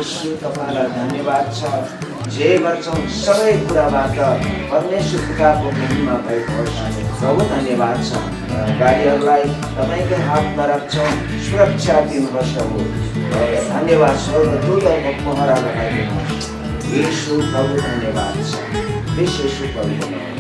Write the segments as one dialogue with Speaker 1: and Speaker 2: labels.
Speaker 1: यीशु तपाईलाई धन्यवाद छ। जे गर्छौँ सबै कुराबाट परमेश्वर पिताको महिमा भएको होस्। प्रभु धन्यवाद छ। गाडीहरूलाई तपाईँकै हातमा राख्छौँ, सुरक्षा दिनुहोस् प्रभु। धन्यवाद स्वर्गदूतहरूको पहरा लगाइदिनुहोस्। यीशु प्रभु धन्यवाद छ। यीशु प्रभुको नाममा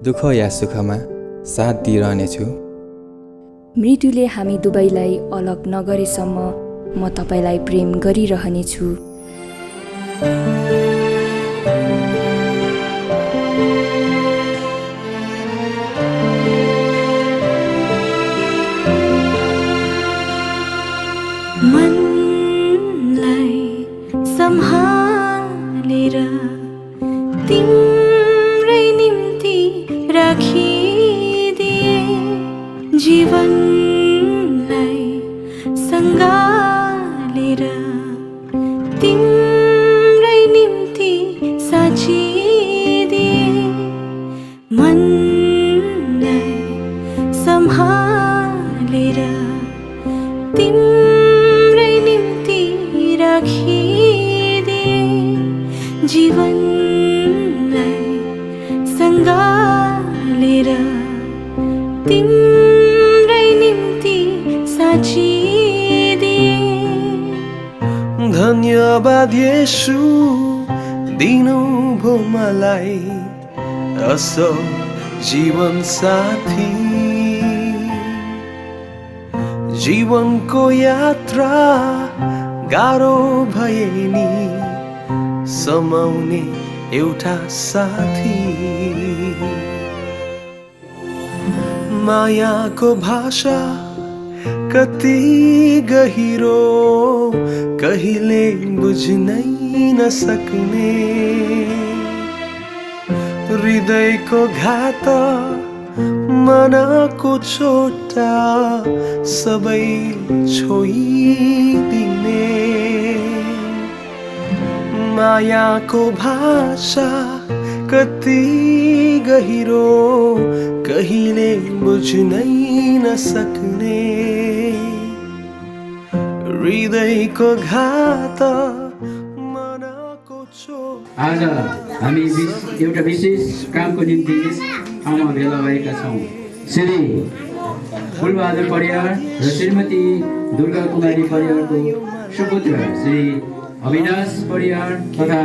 Speaker 2: दुःख या सुखमा साथ दिइरहनेछु।
Speaker 3: मृत्युले हामी दुवैलाई अलग नगरेसम्म म तपाईँलाई प्रेम गरिरहनेछु।
Speaker 4: मनलाई सम्हालेर तिम्रै निम्ति राखिदिए, जीवनलाई सँगालेर तिम्रै निम्ति साचिदिए। मनलाई सम्हालेर तिम्रै निम्ति राखिदिए, जीवनलाई सँगालेर तिम्रै निम्ति साचिदिए।
Speaker 5: धन्यवाद येशू दिनुभयो मलाई असल जीवन साथी। जीवनको यात्रा गाह्रो भए नि समाउने एउटा साथी। मायाको भाषा कति गहिरो कहिले बुझ्नै नसक्ने। हृदयको घात मनको छोटा सबै छोइदिने। मायाको भाषा कति गहिरो कहिले बुझ्नै नसक्ने। हृदयको घात मनको छोटा।
Speaker 6: आज हामी एउटा विशेष कामको निम्ति ठाउँमा भेला भएका छौँ। श्री फुलबहादुर परियार र श्रीमती दुर्गा कुमारी परियारको सुपुत्र श्री अविनाश परियार तथा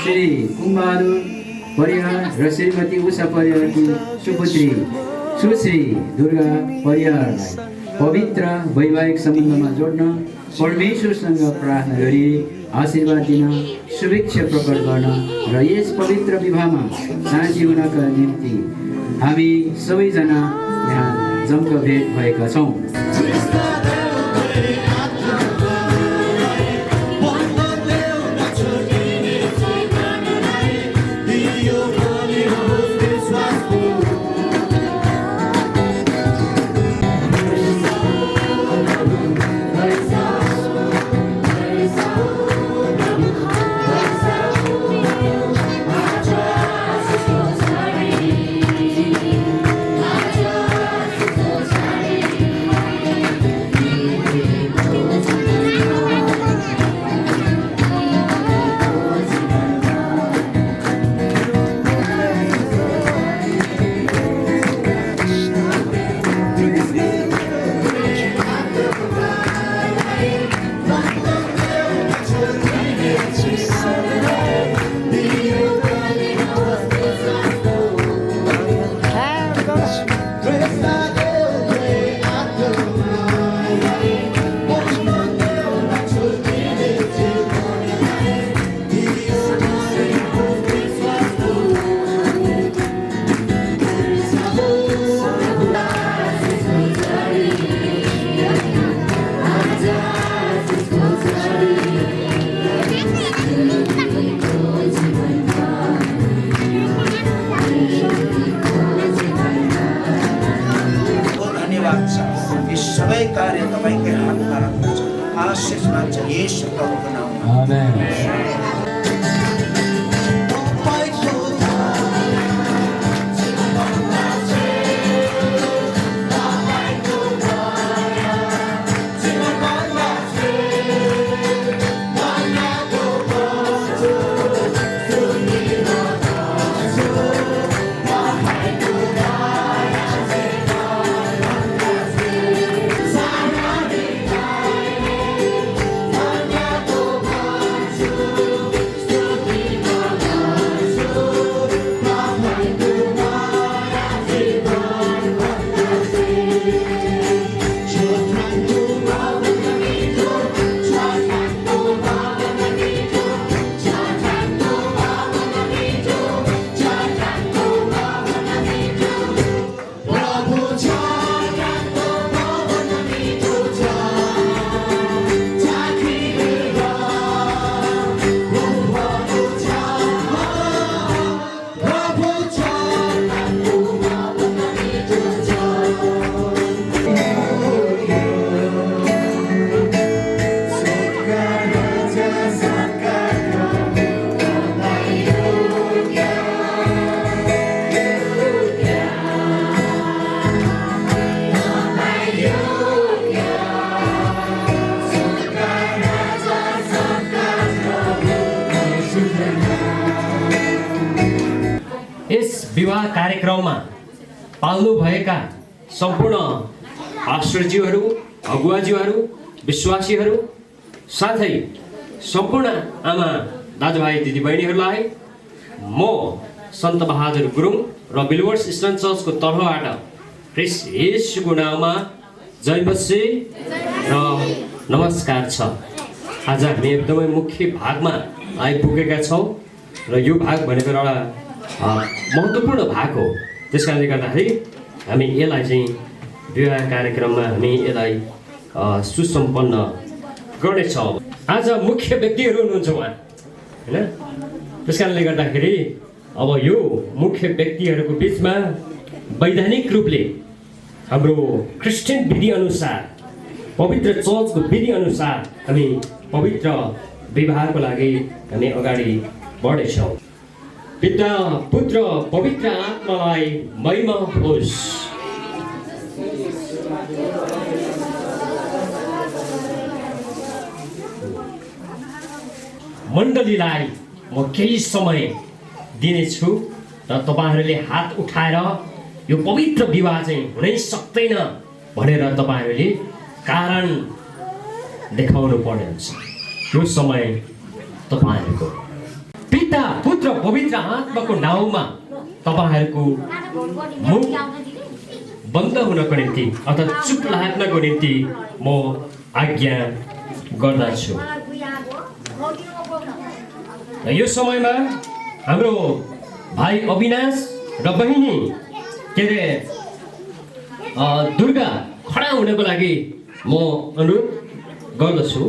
Speaker 6: श्री कुमबहादुर परियार र श्रीमती उषा परियारकी सुपुत्री सुश्री दुर्गा परियारलाई पवित्र वैवाहिक सम्बन्धमा जोड्न परमेश्वरसँग प्रार्थना गरी आशीर्वाद दिन, शुभेच्छा प्रकट गर्न र यस पवित्र विवाहमा साझी हुनका निम्ति हामी सबैजना यहाँ जमघट भएका छौँ।
Speaker 1: सबै कार्य तपाईकै हातमा राख्दछ। आशिष माग्छ येशू प्रभुको नाममा। आमेन।
Speaker 7: ठाउँमा पाल्नु भएका सम्पूर्ण पास्टरज्यूहरू, अगुवाज्यूहरू, विश्वासीहरू, साथै सम्पूर्ण आमा दाजुभाइ दिदीबहिनीहरूलाई म सन्त बहादुर गुरुङ र बिलवर्स इस्टर्न चर्चको तर्फबाट ख्रीष्ट येशूको नाममा जय मसीह र नमस्कार छ। आज हामी एकदमै मुख्य भागमा आइपुगेका छौँ र यो भाग भनेको एउटा महत्त्वपूर्ण भाग हो। त्यस कारणले गर्दाखेरि हामी यसलाई चाहिँ विवाह कार्यक्रममा हामी यसलाई सुसम्पन्न गर्नेछौँ। आज मुख्य व्यक्तिहरू हुनुहुन्छ उहाँ, होइन? त्यस कारणले गर्दाखेरि अब यो मुख्य व्यक्तिहरूको बिचमा वैधानिक रूपले हाम्रो क्रिस्चियन विधि अनुसार, पवित्र चर्चको विधि अनुसार हामी पवित्र विवाहको लागि हामी अगाडि बढ्नेछौँ। पिता, पुत्र, पवित्र आत्मालाई महिमा होस्। मण्डलीलाई म केही समय दिनेछु र तपाईँहरूले हात उठाएर यो पवित्र विवाह चाहिँ हुनै सक्दैन भनेर तपाईँहरूले कारण देखाउनु पर्ने हुन्छ। यो समय तपाईँहरूको पिता, पुत्र, पवित्र आत्माको नाउँमा तपाईँहरूको मुख बन्द हुनको निम्ति अथवा चुप लाग्नको निम्ति म आज्ञा गर्दछु। यो समयमा हाम्रो भाइ अविनाश र बहिनी के अरे दुर्गा खडा हुनको लागि म अनुरोध गर्दछु।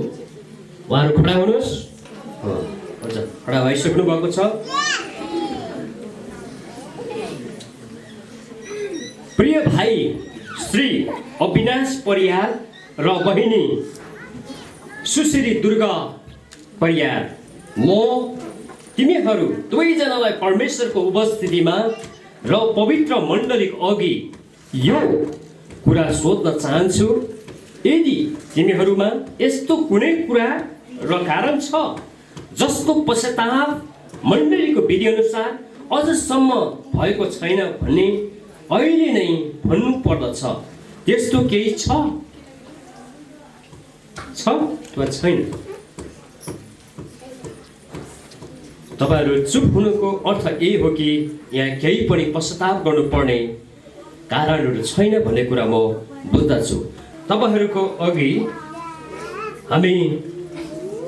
Speaker 7: उहाँहरू खडा हुनुहोस्। हुन्छ, खडा भइसक्नु भएको छ। प्रिय भाइ श्री अविनाश परियार र बहिनी सुश्री दुर्गा परियार, म तिमीहरू दुवैजनालाई परमेश्वरको उपस्थितिमा र पवित्र मण्डलीको अघि यो कुरा सोध्न चाहन्छु। यदि तिमीहरूमा यस्तो कुनै कुरा र कारण छ जसको पश्चाताप मण्डलीको विधि अनुसार अझसम्म भएको छैन भन्ने अहिले नै भन्नु पर्दछ। त्यस्तो केही छ वा छैन? तपाईँहरू चुप हुनुको अर्थ यही हो कि यहाँ केही पनि पश्चाताप गर्नुपर्ने कारणहरू छैन भन्ने कुरा म बुझ्दछु। तपाईँहरूको अघि हामी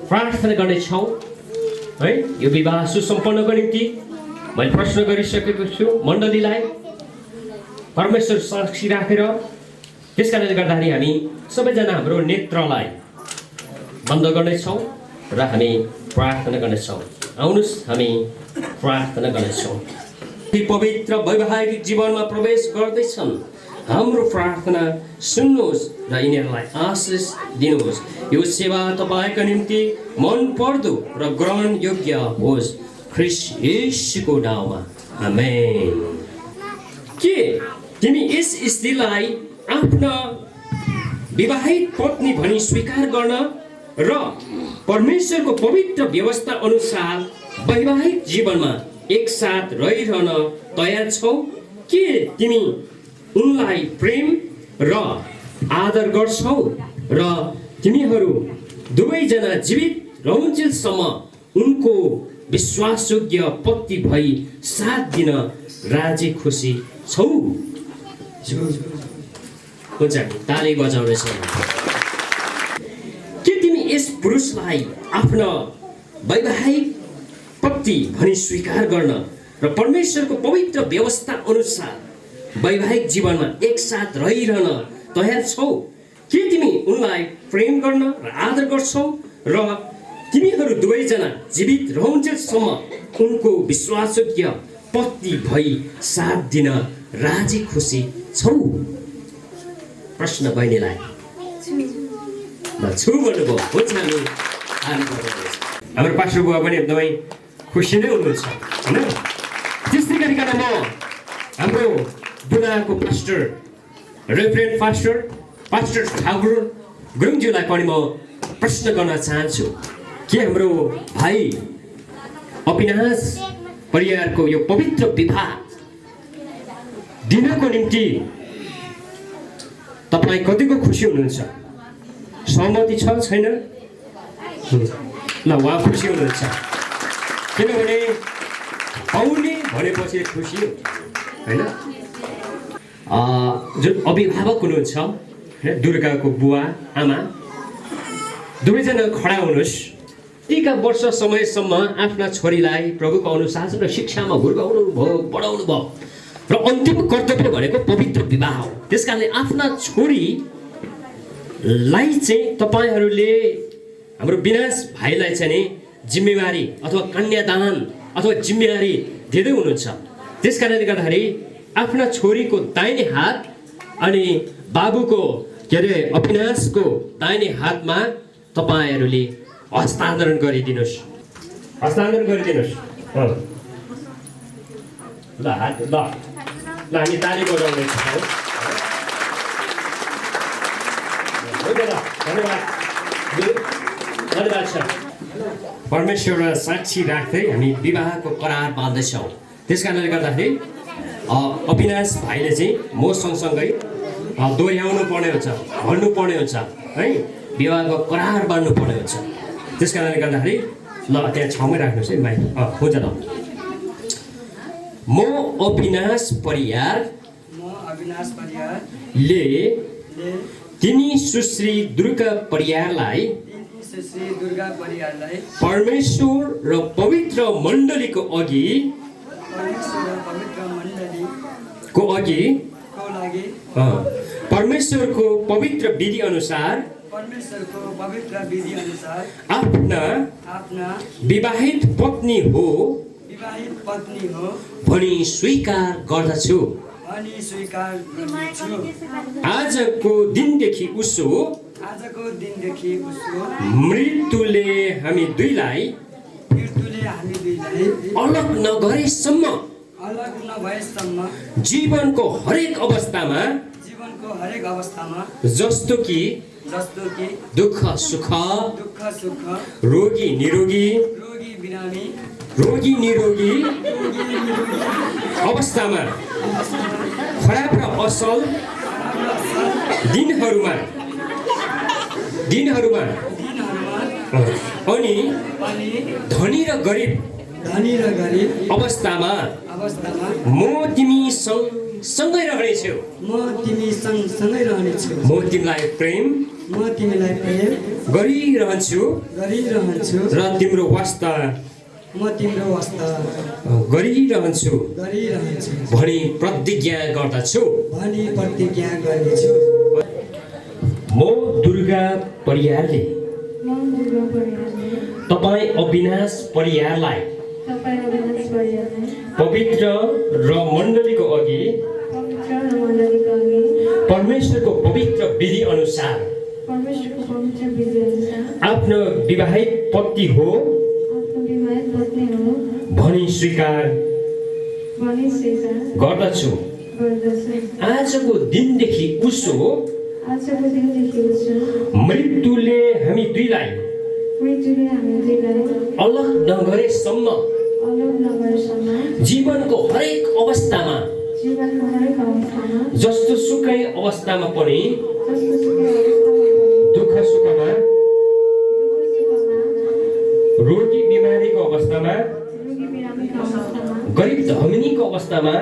Speaker 7: प्रार्थना गर्नेछौँ है। यो विवाह सुसम्पन्नको निम्ति मैले प्रश्न गरिसकेको छु मण्डलीलाई परमेश्वर साक्षी राखेर। त्यस कारणले गर्दाखेरि हामी सबैजना हाम्रो नेत्रलाई बन्द गर्नेछौँ र हामी प्रार्थना गर्नेछौँ। आउनुहोस् हामी प्रार्थना गर्नेछौँ। पवित्र वैवाहिक जीवनमा प्रवेश गर्दैछन्, हाम्रो प्रार्थना सुन्नुहोस् र यिनीहरूलाई आशिष दिनुहोस्। यो सेवा तपाईँको निम्ति मन पर्दो र ग्रहण योग्य होस्, ख्रीष्ट येशूको नाउँमा, आमेन। के तिमी यस स्त्रीलाई आफ्ना विवाहित पत्नी भनी स्वीकार गर्न र परमेश्वरको पवित्र व्यवस्था अनुसार वैवाहिक जीवनमा एकसाथ रहिरहन तयार छौ? के तिमी उनलाई प्रेम र आदर गर्छौ र तिमीहरू दुवैजना जीवित रहन्जेलसम्म उनको विश्वासयोग्य पति भई साथ दिन राजी खुसी छौ? हुन्छ, ताली बजाउनेछौँ। के तिमी यस पुरुषलाई आफ्नो वैवाहिक पति भनी स्वीकार गर्न र परमेश्वरको पवित्र व्यवस्था अनुसार वैवाहिक जीवनमा एकसाथ रहिरहन तयार छौ? के तिमी उनलाई प्रेम गर्न र आदर गर्छौ र तिमीहरू दुवैजना जीवित रहन्जेलसम्म उनको विश्वासयोग्य पति भई साथ दिन राजी खुसी छौ? प्रश्न बहिनीलाई छु भन्नुभयो। हुन्छ, हाम्रो पास्टर बुवा पनि एकदमै खुसी नै हुनुहुन्छ, होइन? त्यस्तै गरिकन म हाम्रो बुढाको पास्टर रेभरेन्ड पास्टर ठाकुर गुरुङज्यूलाई पनि म प्रश्न गर्न चाहन्छु। के हाम्रो भाइ अविनाश परिवारको यो पवित्र विवाह दिनको निम्ति तपाईँ कतिको खुसी हुनुहुन्छ? सहमति छ छैन? ल उहाँ खुसी हुनुहुन्छ किनभने पाउने भनेपछि खुसी हो होइन? जुन अभिभावक हुनुहुन्छ होइन, दुर्गाको बुवा आमा दुवैजना खडा हुनुहोस्। यतिका वर्ष समयसम्म आफ्ना छोरीलाई प्रभुको अनुशासन र शिक्षामा हुर्काउनु भयो, पढाउनु भयो र अन्तिम कर्तव्य भनेको पवित्र विवाह हो। त्यसकारणले आफ्ना छोरीलाई चाहिँ तपाईँहरूले हाम्रो विनाश भाइलाई चाहिँ नि जिम्मेवारी अथवा कन्यादान अथवा जिम्मेवारी दिँदै हुनुहुन्छ। त्यस कारणले गर्दाखेरि आफ्ना छोरीको दाहिने हात अनि बाबुको के अरे अविनाशको दाहिने हातमा तपाईँहरूले हस्तान्तरण गरिदिनुहोस्। हस्तान्तरण गरिदिनुहोस्। ल हात ल हामी ताली बजाउनेछौँ। धन्यवाद धन्यवाद सर। परमेश्वर साक्षी राख्दै हामी विवाहको करार बाँध्दैछौँ। त्यस कारणले गर्दाखेरि अविनाश भाइले चाहिँ म सँगसँगै दोहोऱ्याउनु पर्ने हुन्छ, भन्नु पर्ने हुन्छ है, विवाहको करार बाँध्नु पर्ने हुन्छ। त्यस कारणले गर्दाखेरि ल त्यहाँ छाउमै राख्नुहोस् है माइक। हुन्छ ल। म अविनाश परियारले तिनी सुश्री दुर्गा परियारलाई परमेश्वर र पवित्र मण्डलीको अघि परमेश्वरको पवित्र विधि अनुसार आफ्ना विवाहित पत्नी हो भनी स्वीकार गर्दछु। आजको दिनदेखि उसो मृत्युले हामी दुईलाई अलग नगरेसम्म जीवनको हरेक अवस्थामा जस्तो कि दुःख सुख रोगी निरोगी अवस्थामा खराब र असल दिनहरूमा अनि धनी र गरिब अवस्थामा म तिमी सँगै रहनेछु। म तिमीलाई प्रेम गरिरहन्छु र तिम्रो वास्ता गरिरहन्छु भनी प्रतिज्ञा गर्दछु। म दुर्गा परियारले तपाईँ अविनाश परियारलाई पवित्र र मण्डलीको अघि परमेश्वरको पवित्र विधि अनुसार आफ्नो विवाहित पत्नी हो भनी स्वीकार गर्दछु। आजको दिनदेखि उसो मृत्युले हामी दुईलाई अलग नगरेसम्म जीवनको हरेक अवस्थामा जस्तो सुकै अवस्थामा पनि दुःख सुखमा रोगी बिमारीको अवस्थामा गरिब धमिनीको अवस्थामा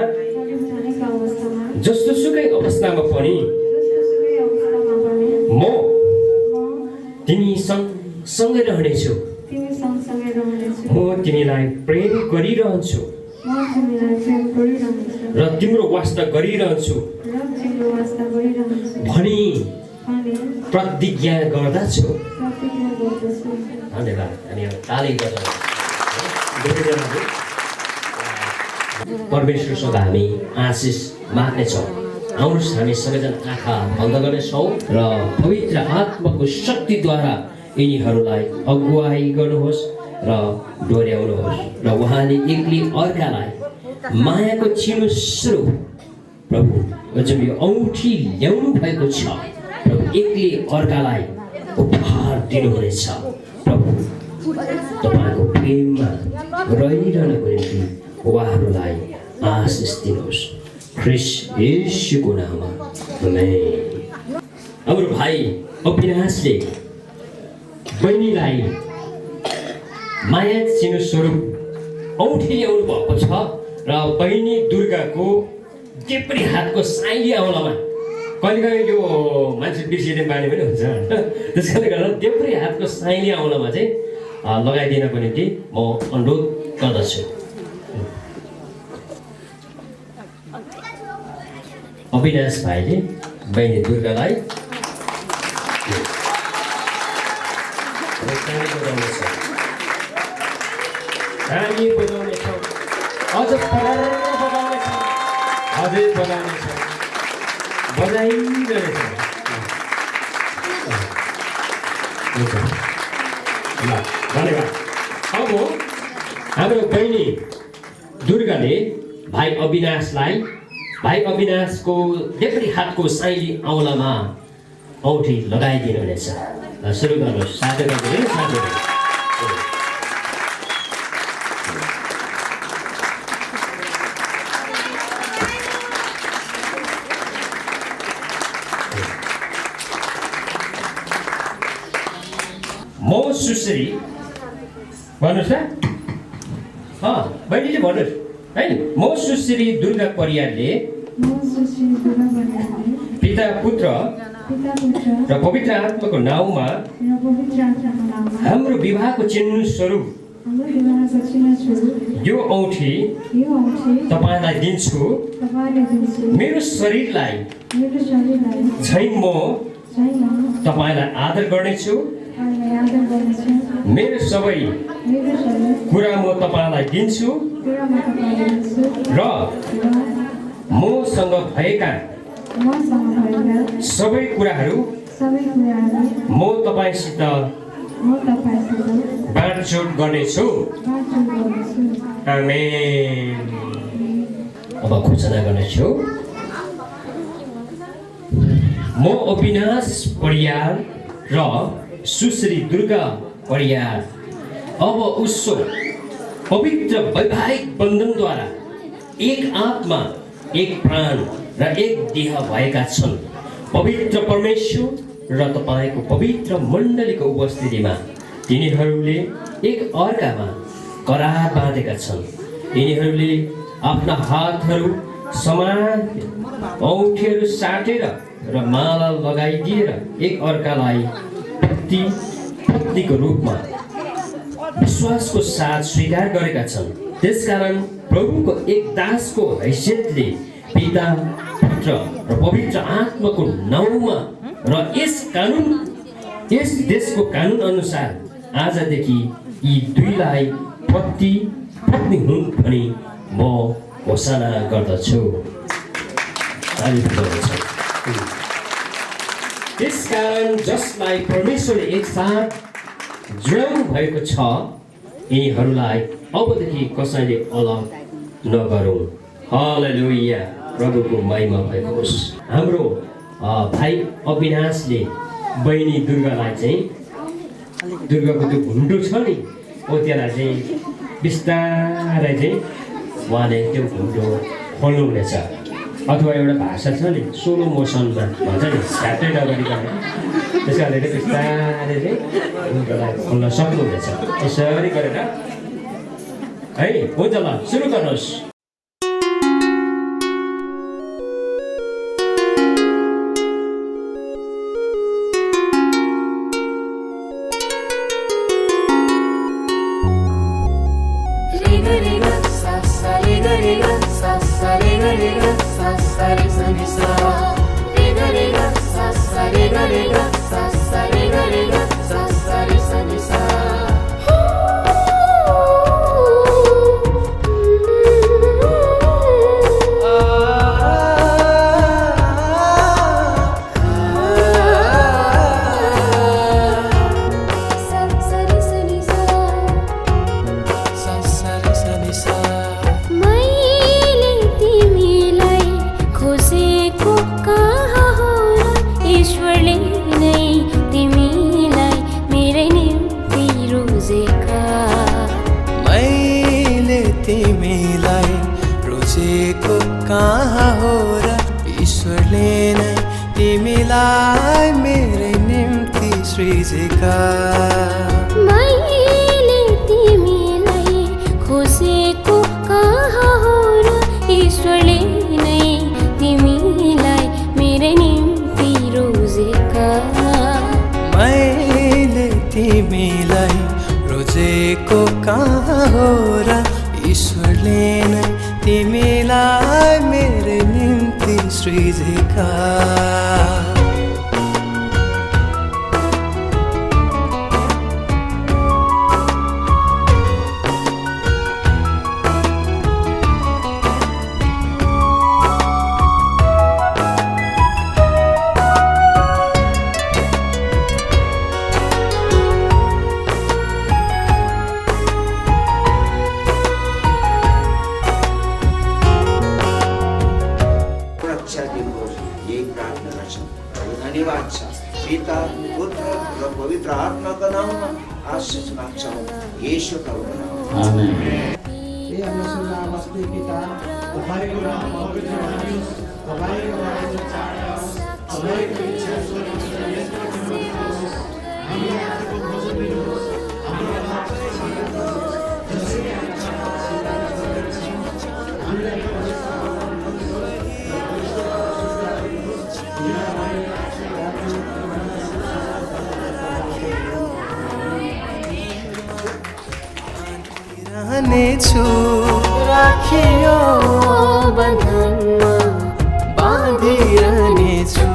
Speaker 7: जस्तो सुकै अवस्थामा पनि म तिमी सँगै रहनेछु। म तिमीलाई प्रेम गरिरहन्छु र तिम्रो वास्ता गरिरहन्छु भनी प्रतिज्ञा गर्दछु। धन्यवाद। हामी ताली बजाउँ। परमेश्वरसँग हामी आशिष माग्नेछौँ। आउनुहोस् हामी सबैजना आँखा बन्द गर्नेछौँ र पवित्र आत्माको शक्तिद्वारा यिनीहरूलाई अगुवाई गर्नुहोस् र डोर्याउनुहोस् र उहाँले एक्लै अर्कालाई मायाको चिनो स्वरूप प्रभु जुन यो औँठी ल्याउनु भएको छ प्रभु एक्लै अर्कालाई उपहार दिनुहुनेछ। प्रभु तपाईँको प्रेममा रहिरहनको निम्ति उहाँहरूलाई आशिष दिनुहोस्। ख्रिस्ट येशूको नाममा आमेन। हाम्रो भाइ अविनाशले बहिनीलाई माया चिनो स्वरूप औँठी ल्याउनु भएको छ र बहिनी दुर्गाको देब्रे हातको साइली औँलामा कहिलेकाहीँ यो मान्छे बिर्सिने बानी पनि हुन्छ त्यसैले गर्दा देब्रे हातको साइली औँलामा चाहिँ लगाइदिनको निम्ति म अनुरोध गर्दछु। अविनाश भाइले बहिनी दुर्गालाई हामी बजाउनेछौँ, अझ बजाउनेछौँ, अझै बजाउनेछौँ, बजाइरहेछौँ। ल धन्यवाद। अब हाम्रो बहिनी दुर्गाले भाइ अविनाशको देब्रे हातको साइली औँलामा औँठी लगाइदिनु हुनेछ। ल सुरु गर्नुहोस् साथीहरू। म सुश्री भन्नुहोस् त बहिनीले भन्नुहोस् है। म सुश्री दुर्गा परियारले पिता पुत्र र पवित्र आत्माको नाउँमा हाम्रो विवाहको चिन्ह स्वरूप यो औँठी तपाईँलाई दिन्छु। मेरो शरीरलाई झैँ म तपाईँलाई आदर गर्नेछु। मेरो सबै कुरा म तपाईँलाई दिन्छु र मसँग भएका सबै कुराहरू म तपाईँसित बाँडचुँड गर्नेछु। आमेन। अब घोषणा गर्नेछु। म अविनाश परियार र सुश्री दुर्गा परियार अब उसो पवित्र वैवाहिक बन्धनद्वारा एक आत्मा, एक प्राण र एक देह भएका छन्। पवित्र परमेश्वर र तपाईँको पवित्र मण्डलीको उपस्थितिमा तिनीहरूले एक अर्कामा करार बाँधेका छन्। तिनीहरूले आफ्ना हातहरू समान औँठीहरू साटेर र माला लगाइदिएर एक अर्कालाई पत्नीको रूपमा विश्वासको साथ स्वीकार गरेका छन्। त्यसकारण प्रभुको एक दासको हैसियतले पिता, पुत्र र पवित्र आत्माको नाउँमा र यस देशको कानुन अनुसार आजदेखि यी दुईलाई पत्नी हुन् भनी म घोषणा गर्दछु। त्यसकारण जसलाई परमेश्वरले एकसाथ जोडाउनु भएको छ यिनीहरूलाई अबदेखि कसैले अलग नगरौँ। हालेलुया। प्रभुको महिमा भएको होस्। हाम्रो भाइ अविनाशले बहिनी दुर्गालाई चाहिँ दुर्गाको त्यो घुन्डो छ नि हो त्यसलाई चाहिँ बिस्तारै चाहिँ उहाँले त्यो घुन्डो खोल्नुहुनेछ। अथवा एउटा भाषा छ नि सोलो मोसनमा भन्छ नि झ्याप्टै नगरिकन त्यस कारणले बिस्तारै चाहिँ घुन्डोलाई खोल्न सक्नुहुनेछ। यसरी गरेर है हुन्छ। ल सुरु गर्नुहोस्।
Speaker 4: मैले तिमीलाई खोजेको
Speaker 5: तिमीलाई मेरै निम्ति सृजेका
Speaker 4: मैले तिमीलाई खोजेको कहाँ हो र ईश्वरले नै तिमीलाई मेरो निम्ति रोजेका
Speaker 5: मैले तिमीलाई रोजेको कहाँ हो र ईश्वरले नै तिमीलाई मेरो निम्ति सृजेका
Speaker 1: धन्यवाद छ पिता पुत्र र पवित्र आत्माको नाममा आशीष माग्छौँ येशूको नाममा
Speaker 6: आमेन।
Speaker 8: हे हाम्रो स्वर्गमा बस्ने पिता, तपाईको नाम पवित्र होस्, तपाईको राज्य चाँडो आओस्, तपाईको इच्छा स्वर्गमा यस्तो होस्। हामीलाई आजको भोजन दिनुहोस्, हाम्रो पापलाई क्षमा गर्नुहोस्, जसरी हामी क्षमा गर्छौँ। हामीलाई
Speaker 5: रहनेछु राखियो
Speaker 4: बन्धनमा
Speaker 5: बाँधिरहनेछु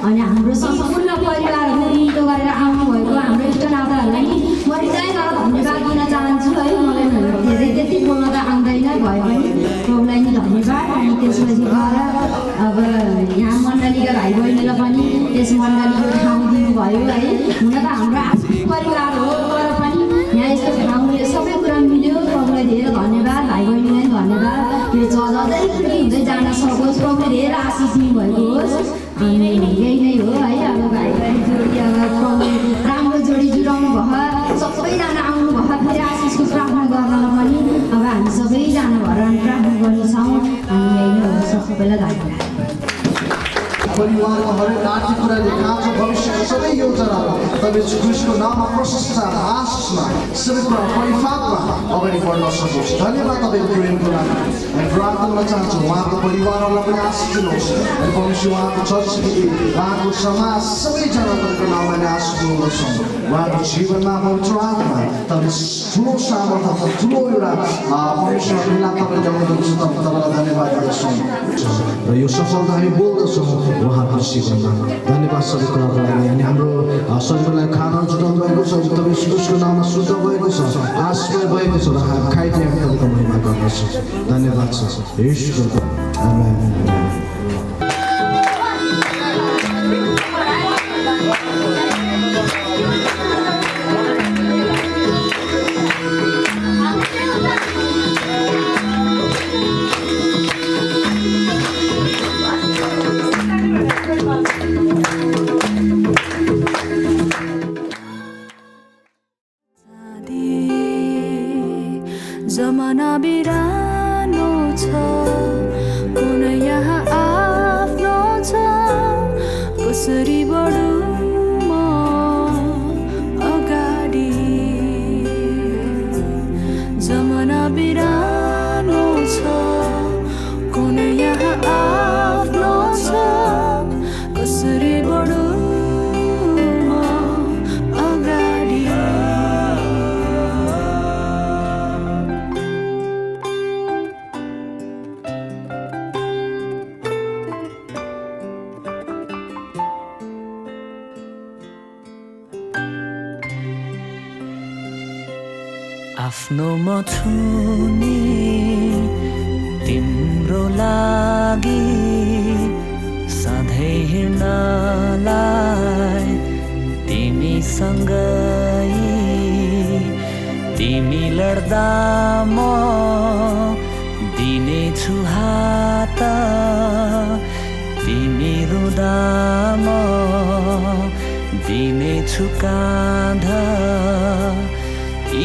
Speaker 9: अनि हाम्रो सम्पूर्ण परिवारहरू मिठो गरेर आउनुभएको हाम्रो इष्टनाथहरूलाई नि म हृदयबाट धन्यवाद दिन चाहन्छु है। मलाई धेरै त्यति बोल्न त आउँदैन भए पनि प्रभुलाई नि धन्यवाद। अनि त्यसपछि गएर अब यहाँ मण्डलीका भाइ बहिनीलाई पनि त्यस मण्डलीको ठाउँ दिनुभयो है। हुन त हाम्रो आफ्नो परिवार हो तर पनि यहाँ यस्तो ठाउँ यो सबै कुरा मिल्यो। प्रभुलाई धेरै धन्यवाद, भाइ बहिनीलाई धन्यवाद। यो चर्च अझै पनि हुँदै जान सकोस्, प्रभुले धेरै आशिष दिनुभएको होस्। अनि यही नै हो है। अब भाइ बहिनी जोडी अब प्रभुले राम्रो जोडी जुटाउनु भयो, सबैजना आउनु भयो, फेरि आशिषको प्रार्थना गर्नलाई पनि अब हामी सबैजना भएर प्रार्थना गर्नेछौँ। अनि यही नै हो, सबैलाई धन्यवाद।
Speaker 8: परिवारमा हरेक आर्थिक कुराले खाँचो भविष्यको सबै योजनाहरू तपाईँ ख्रिस्टको नाममा प्रशस्त आशिषमा सबै कुरा परिपाकमा अगाडि बढ्न सकोस्। धन्यवाद तपाईँको प्रेमको लागि। हामी प्रार्थना गर्न चाहन्छौँ उहाँको परिवारहरूलाई पनि आशिष दिनुहोस्। अनि परमेश्वर उहाँको चर्चदेखि उहाँको समाज सबैजना तपाईँको नाममा नै आशिष दिनुपर्छौँ। उहाँको जीवनमा पवित्र आत्मा तपाईँले ठुलो सामर्थ्य ठुलो एउटा परमेश्वर मिलाप तपाईँले ल्याउनुहुन्छ। तपाईँलाई धन्यवाद दिन्छौँ र यो सफलता हामी बोल्दछौँ उहाँको जीवनमा। धन्यवाद सबै कुराको लागि। अनि हाम्रो शरीरलाई खाना जुटाउनु भएको छ, तपाईँ श्रीकृष्णको नाममा शुद्ध भएको छ, आश्रय भएको छ र हामी खाइदिए हामी तपाईँको महिमा गर्दछौँ। धन्यवाद छ येशूको आमेन।
Speaker 4: जमाना बिरानो छ कुन यहाँ कसरी बढौँ म अगाडि जमाना बिरानो छ कुन यहाँ आफ्नो छ कसरी बढौँ म अगाडि
Speaker 5: आफ्नो म छु नि तिम्रो लागि सधैँ हिँड्नलाई तिमीसँगै तिमी लड्दा म दिनेछु हात तिमी रुँदा म दिनेछु काँध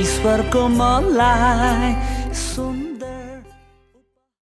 Speaker 5: ईश्वरको मलाई